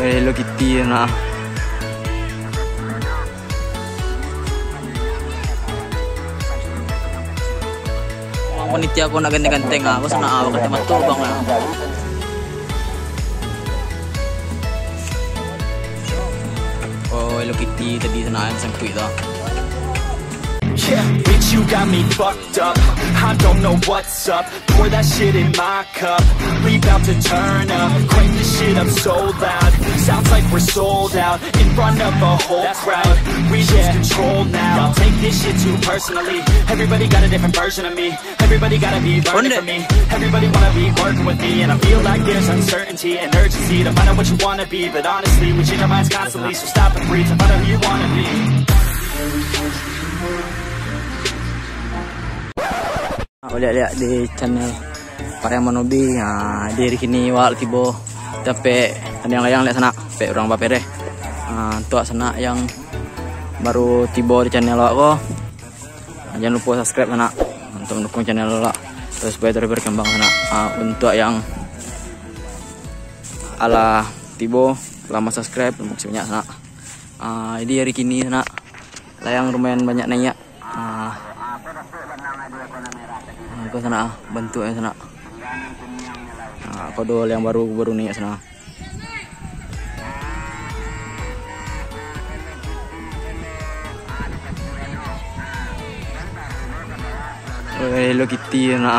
Hello Kitty na. Panitia ko na ganteng-ganteng ako sa naawa kasi matubang na. Oh, Hello Kitty tadi sa naayon sang tweet ah. Yeah, bitch, you got me fucked up. I don't know what's up. Pour that shit in my cup. We about to turn up. Crank this shit up so loud. Sounds like we're sold out in front of a whole crowd. We lose control now. Y'all take this shit too personally. Everybody got a different version of me. Everybody gotta be learning from me. Everybody wanna be working with me, and I feel like there's uncertainty and urgency to find out what you wanna be. But honestly, we change our minds constantly, so stop and breathe to find out who you wanna be. Lihat-lihat di channel Pariang Manobi. Di kini wal tibo tapi yang lihat sana pe orang bapere. Tuak sana yang baru tibo di channel aku. Jangan lupa subscribe sana untuk mendukung channel lo terus supaya terus berkembang sana. Untuk yang ala tibo lama subscribe maksud banyak sana. Di hari kini sana layang lumayan banyak nanya. Ke sana bantu ya sana. Kodol yang baru nih ya sana. Hello Kitty na.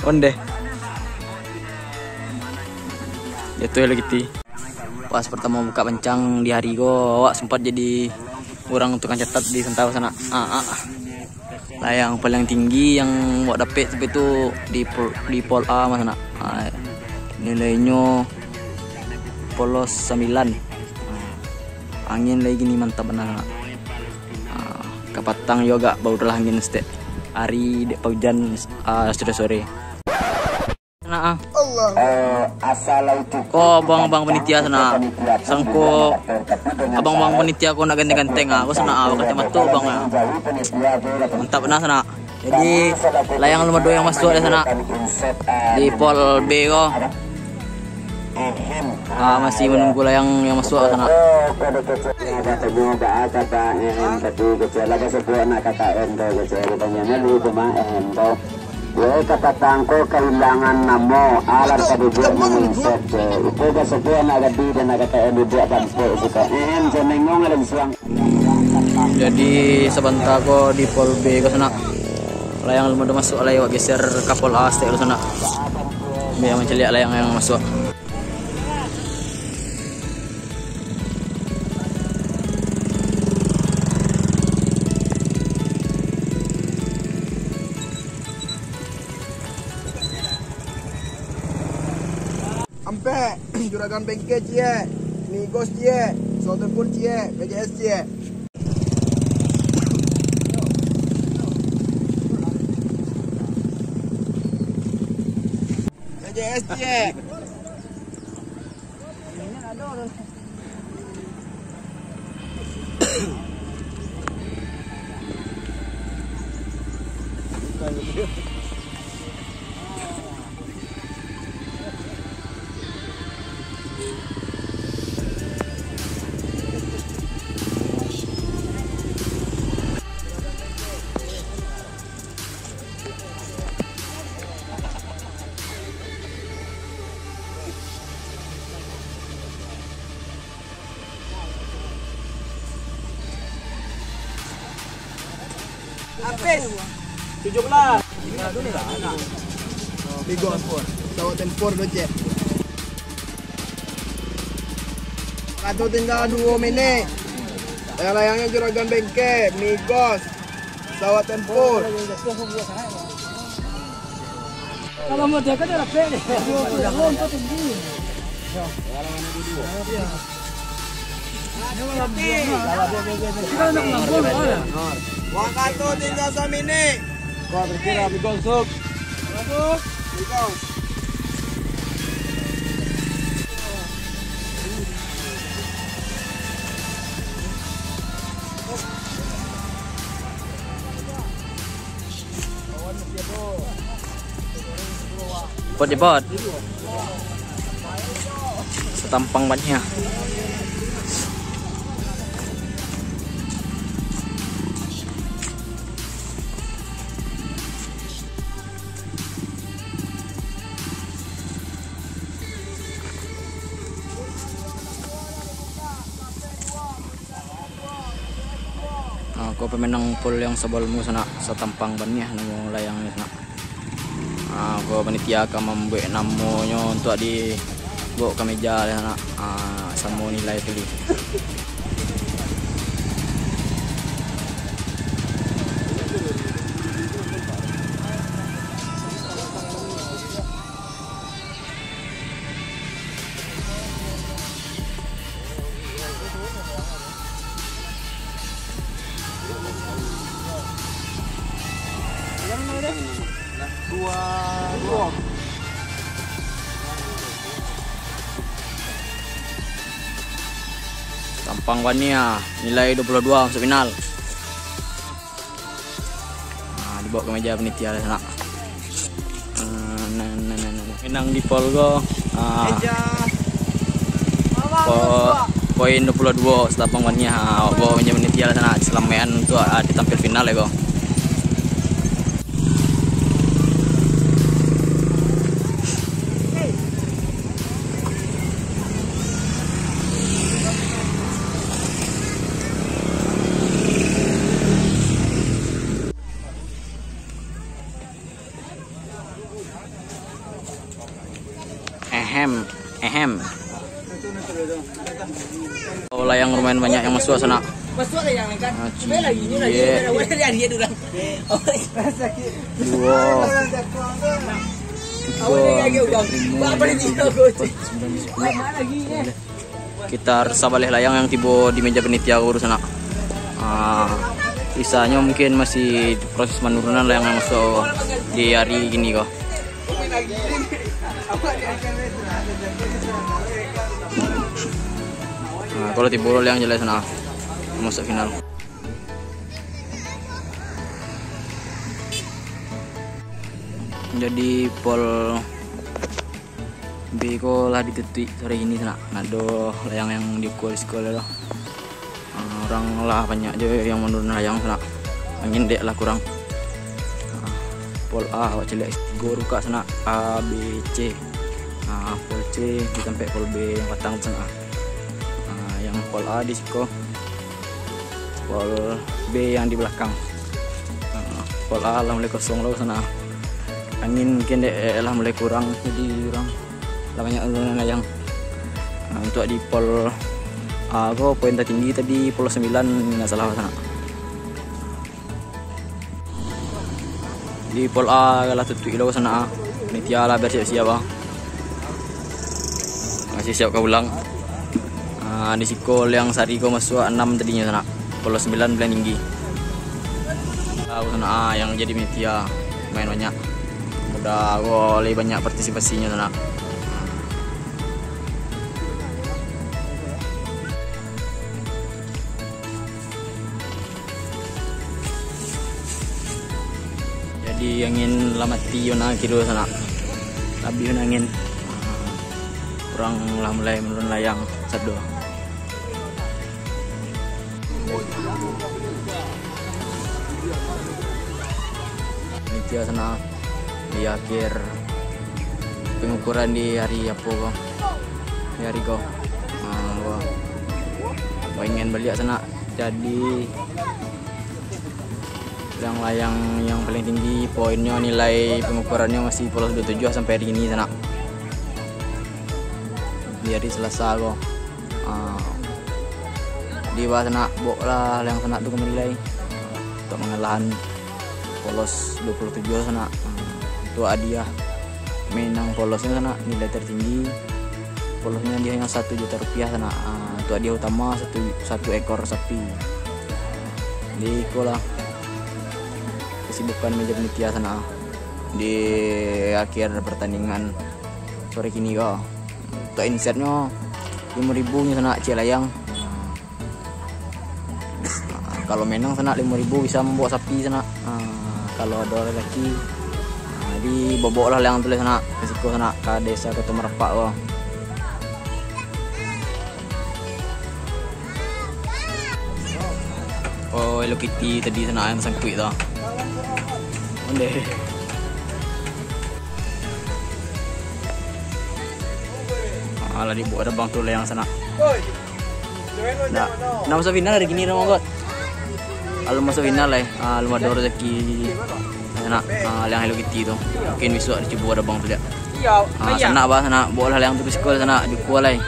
Onde itu Hello Kitty. Pas pertama buka pencang di hari go awak sempat jadi orang tukang catat di Sentau sana. Layang paling tinggi yang awak dapat sampai itu di pol A mana. Nilainya polos 9. Angin lagi nih mantap benar. Kapatang yoga bau telah angin stek hari dek hujan sore. Nah, abang-abang panitia sana sangko abang-abang panitia aku nak ganteng-ganteng aku sana aku kata matu bang mantap benar sana. Jadi layang nomor 2 yang masuk di sana di pol B ko. Masih menunggu layang yang masuk ke sana. Kapatangko kailangan namo alat kabubuan mengset itu kesekian agak di dan agak kayak dibuat bangsa suka jenengong ada suang. Jadi sebentar ko di pol B ke sana layang lumah masuk layang geser kapol A ke sana biar mencari layang yang masuk. Sampai juragan bengkel cie, Migos cie, Soderpur cie, BJS cie. BJS cie. Apes 17. Bigos pesawat tempur tu cek. Kata tinggal 2 minit. Layangnya juragan bengkel, Migos, pesawat tempur. Kalau mau dekat ada pe deh. Belum tinggi. Waktu tinggal semini. Kau berkira Migonsuk. Masuk. Ikut. Jebot. Setampang bannya. Aku pemenang pool yang sebelumnya sana setampang bannya nemu layang sana. Aku panitia akan membuat namanya untuk di bawa ke meja sana. Sama nilai pilih. Tampang Wania nilai 22 masuk final. Dibawa ke meja panitia sana. Menang di Polgo. Poin 22 Tampang Wania. Bawa meja panitia sana selamaian untuk ditampil final ya go. Ehem. Oh, layang lumayan banyak yang masuk sana. Masuk layang kan. Lagi ni dia dulu. Kita sabaleh layang yang tiba di meja penitia urus sana. Sisanya mungkin masih proses penurunan layang yang masuk di hari gini kok. Kalau tiburol yang jelas sana masuk final. Jadi pol B ko lah ditetik sore ini sana. Nado layang yang diukur sekolah lah. Orang lah banyak aja yang menurun layang sana. Angin dek lah kurang. Pol A awak celak gor buka sana A B C. Pol C sampai pol B yang patang sana. Yang pol A di siko. Pol B yang di belakang. Pol A lah mulai kosong loh sana. Angin mungkin dek lah mulai kurang jadi kurang lah banyak layang. Untuk di pol A ko poin tertinggi tadi pol 9 nggak salah sana. Di pol A kalah tutup ilo sana. Panitia lah bersiap-siap masih siap ke ulang. Di sikol yang sari ko masuk 6 tadinya sana. Pol 9 paling tinggi. Tahu sana yang jadi panitia main banyak. Udah ko lebih banyak partisipasinya sana. Jadi angin lamati yona kilo sana. Tapi angin kurang lah mulai menurun layang satu. Panitia sana di akhir pengukuran di hari apa kok? Di hari kok. Ingin balik sana. Jadi yang layang yang paling tinggi poinnya nilai pengukurannya masih pol 27 sampai hari ini sana. Di hari Selasa kok. Di bawah sana lah yang sana tuh menilai untuk mengalahan polos 27 sana. Untuk hadiah menang polosnya sana nilai tertinggi 10-nya dia yang 1 juta rupiah sana. Untuk dia utama satu ekor sapi. Di ikolah kesibukan meja panitia sana di akhir pertandingan sore kini kok. Untuk insertnya 5.000 nya sana Cilayang. Kalau menang sana 5.000 bisa membawa sapi sana. Kalau ada lagi di bobok lah yang tulis sana resiko sana ke desa ke Merepak kok. Oh, Hello Kitty tadi sana yang sangkut tu. Onde. Alah dibuat ada bang tu yang sana. Nak masuk final hari gini dong kot. Kalau masuk final lah, lu ada rezeki sana yang Hello Kitty tu. Mungkin besok dicoba ada bang tu dia. Sana bah sana bola yang tu sekolah sana di kualai.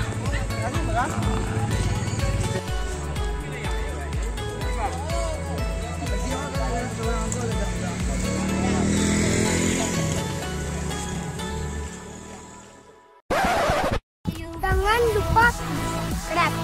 Jangan lupa subscribe.